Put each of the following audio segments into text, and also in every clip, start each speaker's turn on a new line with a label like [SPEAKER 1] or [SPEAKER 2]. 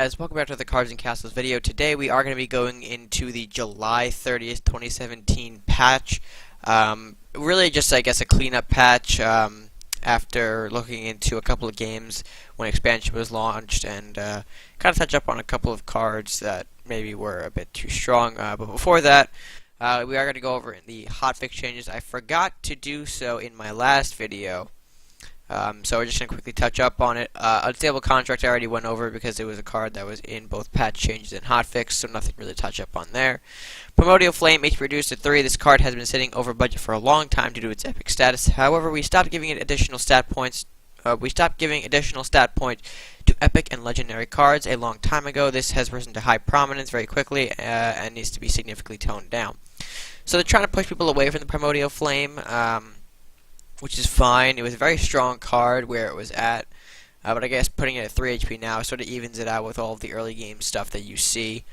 [SPEAKER 1] guys, welcome back to the Cards and Castles video. Today we are going to be going into the July 30th, 2017 patch. Really just, I guess, a cleanup patch after looking into a couple of games when expansion was launched and kind of touch up on a couple of cards that maybe were a bit too strong. But before that, we are going to go over the hotfix changes. I forgot to do so in my last video. So we're just going to quickly touch up on it. Unstable Contract I already went over because it was a card that was in both patch changes and hotfix, so nothing really to touch up on there. Primordial Flame, HP reduced to 3. This card has been sitting over budget for a long time due to its epic status. However, we stopped giving it additional stat points. To epic and legendary cards a long time ago. This has risen to high prominence very quickly and needs to be significantly toned down. So they're trying to push people away from the Primordial Flame. Which is fine. It was a very strong card where it was at, but I guess putting it at 3 HP now sort of evens it out with all of the early game stuff that you see,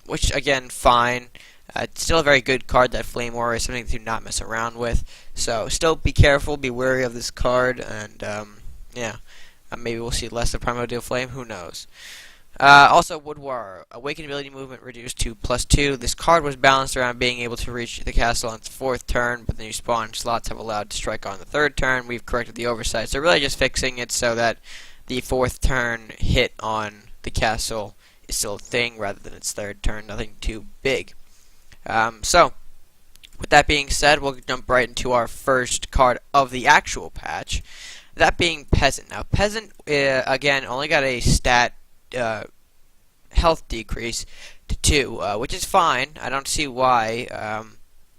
[SPEAKER 1] which again, fine. It's still a very good card. That Flame Warrior is something to not mess around with, so still be careful, be wary of this card, and yeah, maybe we'll see less of Primordial Flame, who knows. Also, Wood War, Awakened Ability Movement reduced to +2. This card was balanced around being able to reach the castle on its 4th turn, but the new spawn slots have allowed to strike on the 3rd turn. We've corrected the oversight, so really just fixing it so that the 4th turn hit on the castle is still a thing rather than its 3rd turn. Nothing too big. So, with that being said, we'll jump right into our first card of the actual patch, that being Peasant. Now, Peasant, again, only got a stat health decrease to 2, which is fine. I don't see why.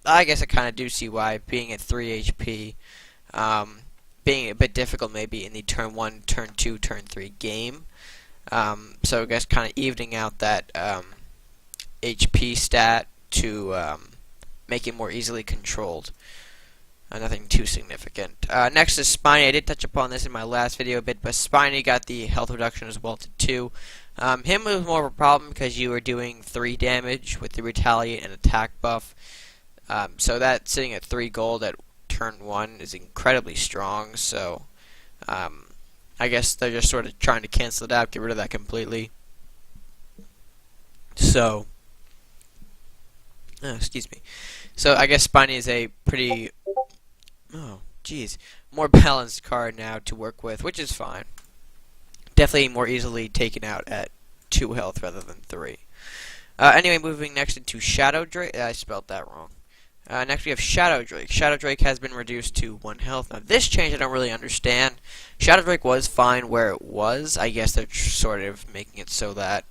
[SPEAKER 1] I guess I kind of do see why, being at 3 HP, being a bit difficult maybe in the turn 1, turn 2, turn 3 game. So I guess kind of evening out that HP stat to make it more easily controlled. Nothing too significant. Next is Spiny. I did touch upon this in my last video a bit, but Spiny got the health reduction as well to 2. Him was more of a problem because you were doing 3 damage with the Retaliate and Attack buff. So that sitting at 3 gold at turn 1 is incredibly strong. So I guess they're just sort of trying to cancel it out, get rid of that completely. So, excuse me. So I guess Spiny is a pretty more balanced card now to work with, which is fine. Definitely more easily taken out at 2 health rather than 3. Anyway, moving next into Shadow Drake. I spelled that wrong. Next we have Shadow Drake. Shadow Drake has been reduced to 1 health. Now this change I don't really understand. Shadow Drake was fine where it was. I guess they're sort of making it so that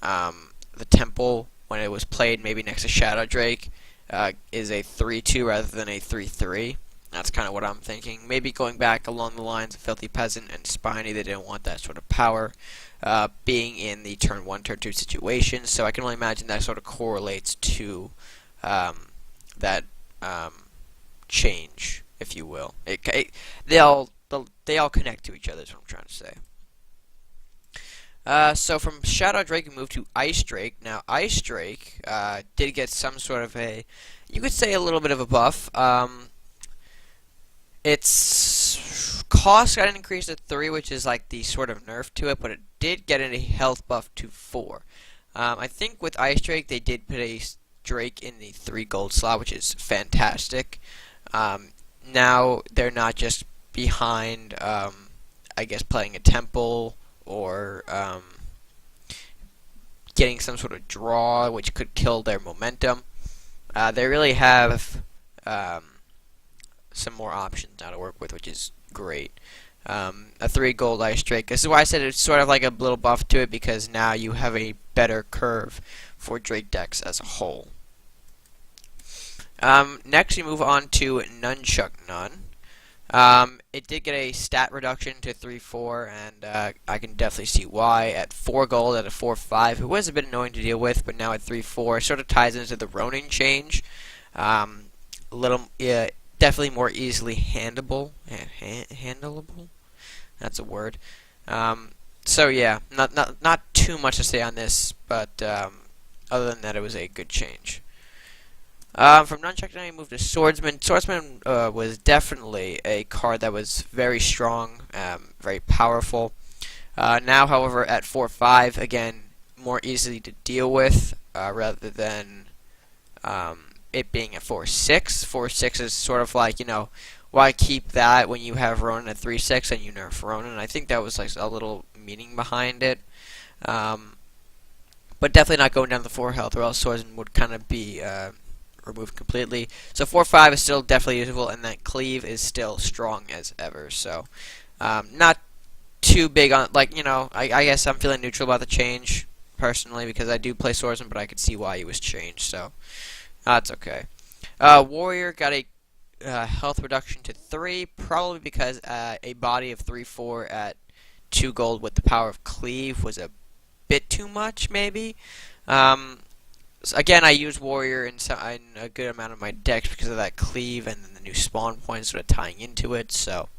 [SPEAKER 1] the Temple, when it was played maybe next to Shadow Drake, is a 3-2 rather than a 3-3. That's kind of what I'm thinking. Maybe going back along the lines of Filthy Peasant and Spiny, they didn't want that sort of power being in the turn 1, turn 2 situation. So I can only imagine that sort of correlates to that change, if you will. They all connect to each other, is what I'm trying to say. So from Shadow Drake we move to Ice Drake. Now Ice Drake did get some sort of you could say a little bit of a buff. Its cost got an increase to 3, which is like the sort of nerf to it, but it did get a health buff to 4. I think with Ice Drake they did put a Drake in the 3 gold slot, which is fantastic. Now they're not just behind, I guess, playing a Temple or getting some sort of draw, which could kill their momentum. They really have some more options now to work with, which is great. A 3 gold Ice Drake. This is why I said it's sort of like a little buff to it, because now you have a better curve for Drake decks as a whole. Next we move on to Nunchuck Nun. It did get a stat reduction to 3-4, and I can definitely see why. At 4 gold, at a 4-5, it was a bit annoying to deal with, but now at 3-4, it sort of ties into the Ronin change. Definitely more easily handleable. Handleable? That's a word. So yeah, not too much to say on this, but other than that, it was a good change. From Nunchuck Nun, we moved to Swordsman. Swordsman was definitely a card that was very strong, very powerful. Now, however, at 4-5, again, more easily to deal with rather than it being at 4-6. 4-6 is sort of like, why keep that when you have Ronin at 3-6 and you nerf Ronin? I think that was like a little meaning behind it. But definitely not going down to 4 health, or else Swordsman would kind of be removed completely. So 4-5 is still definitely usable, and that Cleave is still strong as ever. So not too big on, like, I guess I'm feeling neutral about the change, personally, because I do play Swordsman, but I could see why he was changed, so that's okay. Warrior got a health reduction to 3, probably because a body of 3-4 at 2 gold with the power of Cleave was a bit too much, maybe. So again, I use Warrior in a good amount of my decks because of that Cleave and then the new spawn points sort of tying into it, so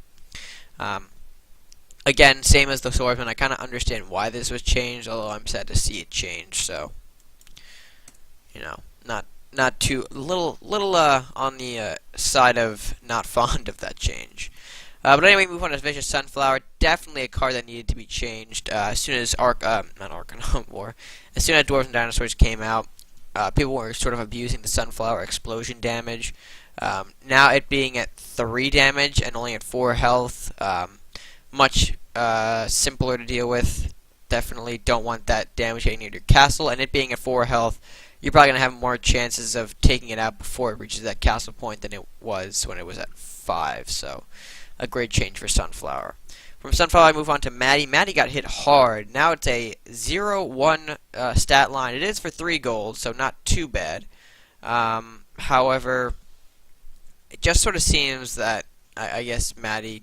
[SPEAKER 1] again, same as the Swordsman, I kind of understand why this was changed, although I'm sad to see it change, so not too little on the side of not fond of that change. But anyway, move on to Vicious Sunflower. Definitely a card that needed to be changed as soon as War. As soon as Dwarves and Dinosaurs came out, people were sort of abusing the Sunflower explosion damage. Now it being at 3 damage and only at 4 health, much simpler to deal with. Definitely don't want that damage getting near your castle, and it being at 4 health, you're probably going to have more chances of taking it out before it reaches that castle point than it was when it was at 5, so a great change for Sunflower. From Sunflower, I move on to Maddie. Maddie got hit hard. Now it's a 0-1 stat line. It is for 3 gold, so not too bad. However, it just sort of seems that, I guess, Maddie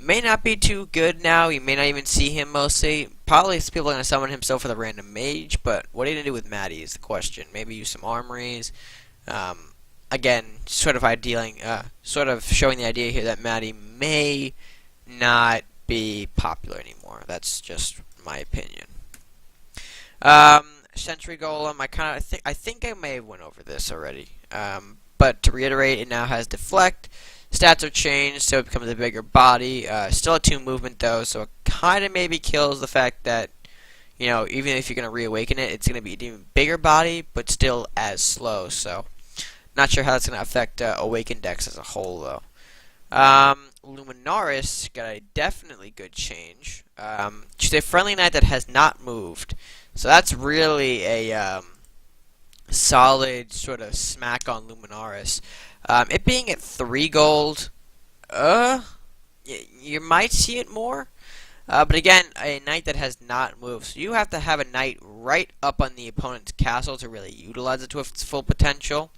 [SPEAKER 1] may not be too good now. You may not even see him mostly. Probably people are going to summon him still for the random mage, but what are you going to do with Maddie is the question. Maybe use some armories. Again, sort of showing the idea here that Maddie may not be popular anymore. That's just my opinion. Sentry Golem, I think I may have went over this already. But to reiterate, it now has Deflect. Stats are changed, so it becomes a bigger body. Still a 2 movement, though, so it kind of maybe kills the fact that, even if you're going to reawaken it, it's going to be an even bigger body, but still as slow, so not sure how that's going to affect Awakened decks as a whole, though. Luminaris got a definitely good change. She's a friendly knight that has not moved, so that's really a solid sort of smack on Luminaris. It being at 3 gold, you might see it more. But again, a knight that has not moved. So you have to have a knight right up on the opponent's castle to really utilize it to its full potential.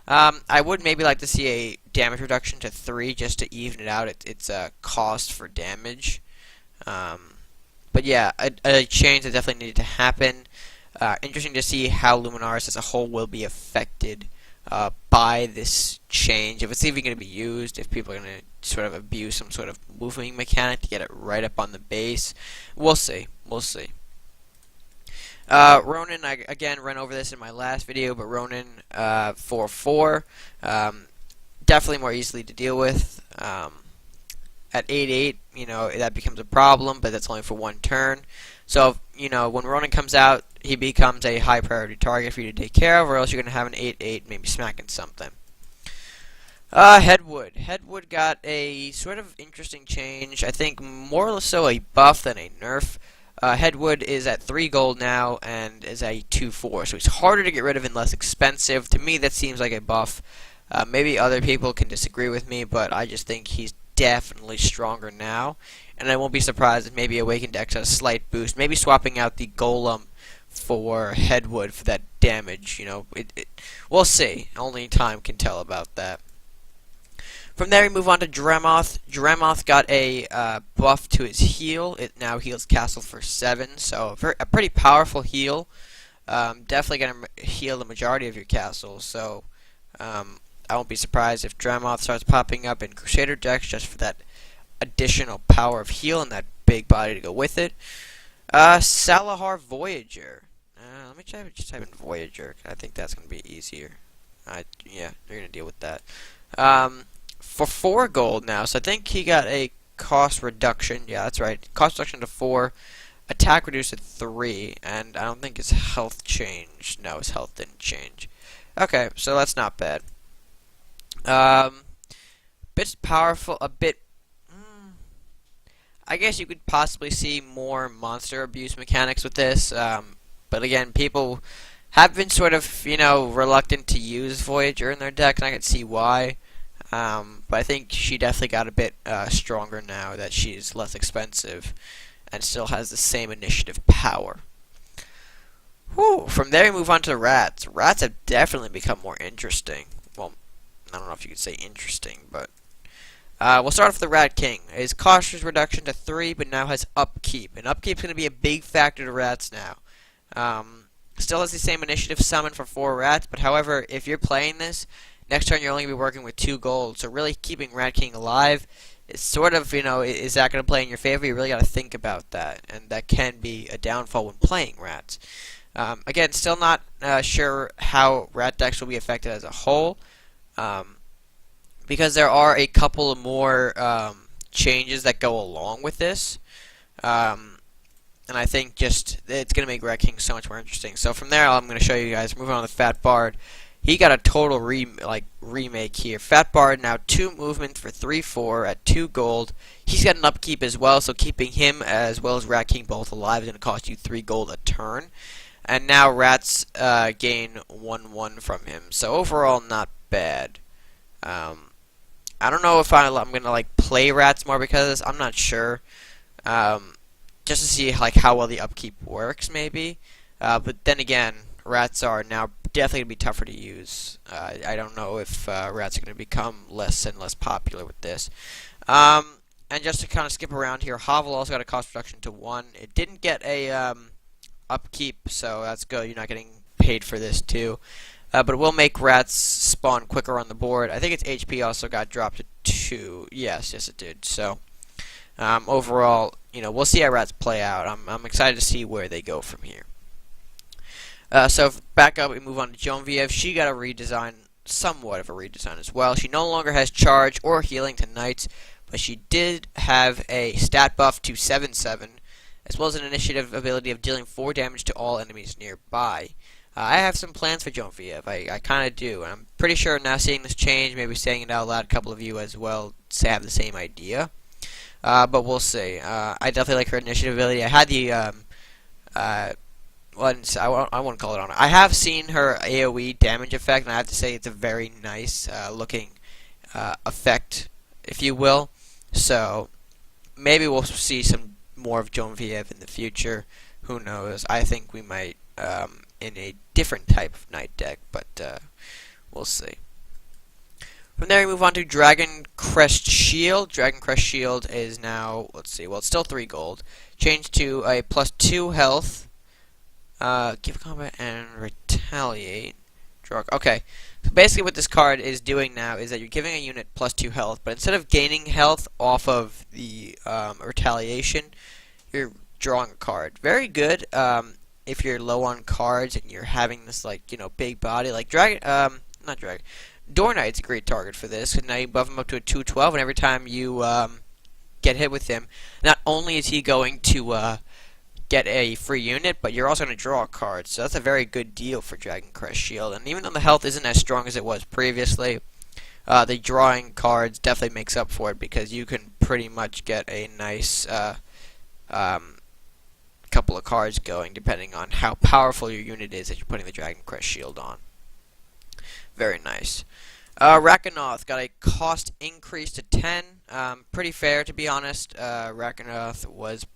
[SPEAKER 1] I would maybe like to see a damage reduction to 3 just to even it out. It's a cost for damage. But yeah, a change that definitely needed to happen. Interesting to see how Luminaris as a whole will be affected by this change, if it's even going to be used, if people are going to sort of abuse some sort of moving mechanic to get it right up on the base. We'll see. Ronin, I again ran over this in my last video, but Ronin 4-4, definitely more easily to deal with. At 8-8, that becomes a problem, but that's only for 1 turn. So, when Ronin comes out, he becomes a high priority target for you to take care of, or else you're going to have an 8-8 maybe smacking something. Headwood. Headwood got a sort of interesting change. I think more or so a buff than a nerf. Headwood is at 3 gold now and is a 2-4, so he's harder to get rid of and less expensive. To me, that seems like a buff. Maybe other people can disagree with me, but I just think he's definitely stronger now. And I won't be surprised if maybe Awakened decks has a slight boost. Maybe swapping out the Golem for Headwood for that damage. We'll see. Only time can tell about that. From there, we move on to Dremoth. Dremoth got a buff to his heal. It now heals castle for 7, so a pretty powerful heal. Definitely going to heal the majority of your castles, so I won't be surprised if Dremoth starts popping up in Crusader decks just for that additional power of heal and that big body to go with it. Salahar Voyager. Let me just type in Voyager. I think that's going to be easier. Yeah, they're going to deal with that. For 4 gold now, so I think he got a cost reduction. Yeah, that's right. Cost reduction to 4. Attack reduced to 3. And I don't think his health changed. No, his health didn't change. Okay, so that's not bad. Bit powerful, a bit... I guess you could possibly see more monster abuse mechanics with this. But again, people have been sort of, reluctant to use Voyager in their deck, and I can see why. But I think she definitely got a bit stronger now that she's less expensive and still has the same initiative power. Whew. From there, we move on to the rats. Rats have definitely become more interesting. Well, I don't know if you could say interesting, but we'll start off with the Rat King. His cost reduction to 3, but now has upkeep, and upkeep's going to be a big factor to rats now. Still has the same initiative summon for 4 rats, but however, if you're playing this, next turn you're only going to be working with 2 gold, so really keeping Rat King alive is sort of, is that going to play in your favor? You really got to think about that, and that can be a downfall when playing rats. Again, still not sure how rat decks will be affected as a whole, because there are a couple of more changes that go along with this. And I think just it's going to make Rat King so much more interesting. So from there, I'm going to show you guys. Moving on to Fat Bard. He got a total remake here. Fat Bard now 2 movement for 3/4 at 2 gold. He's got an upkeep as well, so keeping him as well as Rat King both alive is going to cost you 3 gold a turn. And now rats gain 1/1 from him. So overall, not bad. I don't know if I'm going to play rats more because of this. I'm not sure. Just to see how well the upkeep works, maybe. But then again, rats are now definitely going to be tougher to use. I don't know if rats are going to become less and less popular with this. And just to kind of skip around here, Hovel also got a cost reduction to 1. It didn't get a upkeep, so that's good. You're not getting paid for this too. But it will make rats spawn quicker on the board. I think its HP also got dropped to 2. Yes, it did. So overall, we'll see how rats play out. I'm excited to see where they go from here. So back up, we move on to Genevieve. She got a redesign, somewhat of a redesign as well. She no longer has charge or healing to knights, but she did have a stat buff to 7/7, as well as an initiative ability of dealing 4 damage to all enemies nearby. I have some plans for Genevieve. I kind of do, and I'm pretty sure now seeing this change, maybe saying it out loud, a couple of you as well have the same idea. But we'll see. I definitely like her initiative ability. I had the I won't call it on. I have seen her AoE damage effect, and I have to say it's a very nice looking effect, if you will. So maybe we'll see some more of Genevieve in the future. Who knows? I think we might in a different type of knight deck, but we'll see. From there, we move on to Dragon Crest Shield. Dragon Crest Shield is now, let's see, well, it's still 3 gold. Changed to a +2 health. Give combat and retaliate. Okay, so basically what this card is doing now is that you're giving a unit +2 health, but instead of gaining health off of the retaliation, you're drawing a card. Very good if you're low on cards and you're having this, big body. Like Door Knight's a great target for this, because now you buff him up to a 2/12, and every time you get hit with him, not only is he going to get a free unit, but you're also going to draw a card. So that's a very good deal for Dragon Crest Shield. And even though the health isn't as strong as it was previously, the drawing cards definitely makes up for it, because you can pretty much get a nice couple of cards going, depending on how powerful your unit is that you're putting the Dragon Crest Shield on. Very nice. Rakanoth got a cost increase to 10. Pretty fair, to be honest. Rakanoth was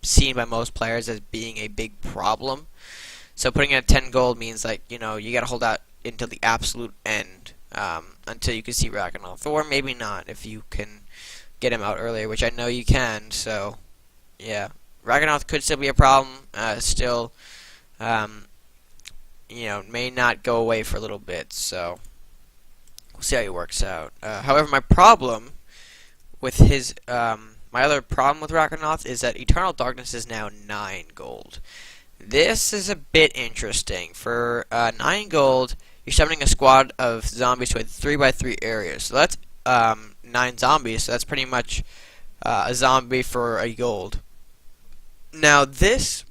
[SPEAKER 1] seen by most players as being a big problem. So putting it at 10 gold means, you got to hold out until the absolute end until you can see Rakanoth. Or maybe not, if you can get him out earlier, which I know you can. So, yeah. Rakanoth could still be a problem. Still, may not go away for a little bit. So, we'll see how he works out. However, my problem with his... my other problem with Rakanoth is that Eternal Darkness is now 9 gold. This is a bit interesting. For 9 gold, you're summoning a squad of zombies to a 3x3 area. So that's 9 zombies, so that's pretty much a zombie for a gold. Now this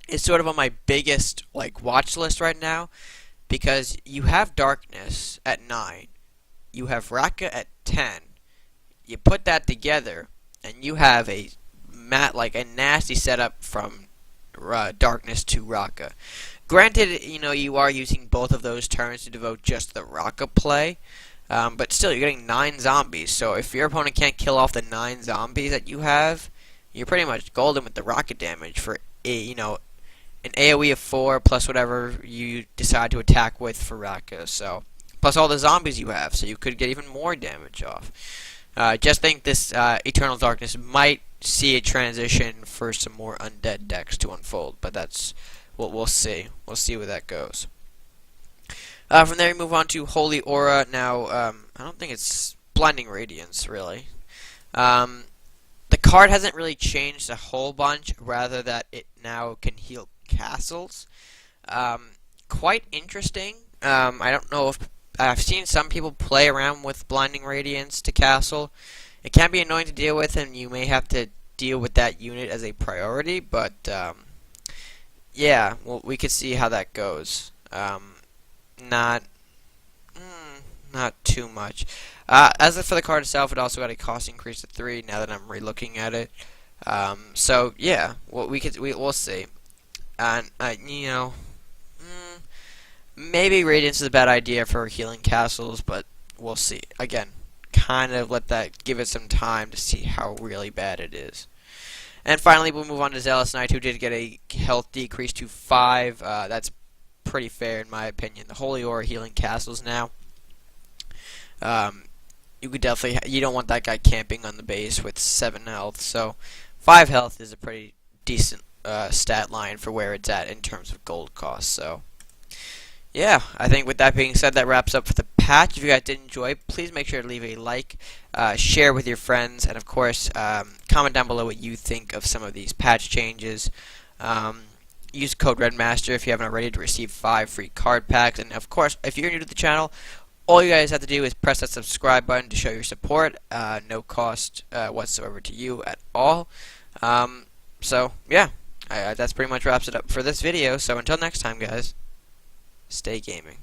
[SPEAKER 1] is sort of on my biggest watch list right now because you have Darkness at 9, you have Raka at 10. You put that together, and you have a a nasty setup from Darkness to Raka. Granted, you are using both of those turns to devote just the Raka play, but still, you're getting 9 zombies. So if your opponent can't kill off the 9 zombies that you have, you're pretty much golden with the rocket damage for an AoE of 4 plus whatever you decide to attack with for Raka. So plus all the zombies you have, so you could get even more damage off. Just think this Eternal Darkness might see a transition for some more undead decks to unfold, but that's what we'll see. We'll see where that goes. From there, we move on to Holy Aura. Now, I don't think it's Blinding Radiance, really. The card hasn't really changed a whole bunch, rather that it now can heal castles. Quite interesting. I don't know if I've seen some people play around with Blinding Radiance to castle. It can be annoying to deal with, and you may have to deal with that unit as a priority, but yeah, well, we could see how that goes. Not too much. As for the card itself, it also got a cost increase to 3 now that I'm re-looking at it. So yeah, well, we'll see. And maybe Radiance is a bad idea for healing castles, but we'll see. Again, kind of give it some time to see how really bad it is. And finally, we'll move on to Zealous Knight, who did get a health decrease to 5. That's pretty fair in my opinion. The Holy Aura healing castles now. You could definitely you don't want that guy camping on the base with 7 health. So 5 health is a pretty decent stat line for where it's at in terms of gold cost. So yeah, I think with that being said, that wraps up for the patch. If you guys did enjoy, please make sure to leave a like, share with your friends, and of course, comment down below what you think of some of these patch changes. Use code RedMaster if you haven't already to receive 5 free card packs. And of course, if you're new to the channel, all you guys have to do is press that subscribe button to show your support. No cost whatsoever to you at all. So yeah, that's pretty much wraps it up for this video. So until next time, guys, stay gaming.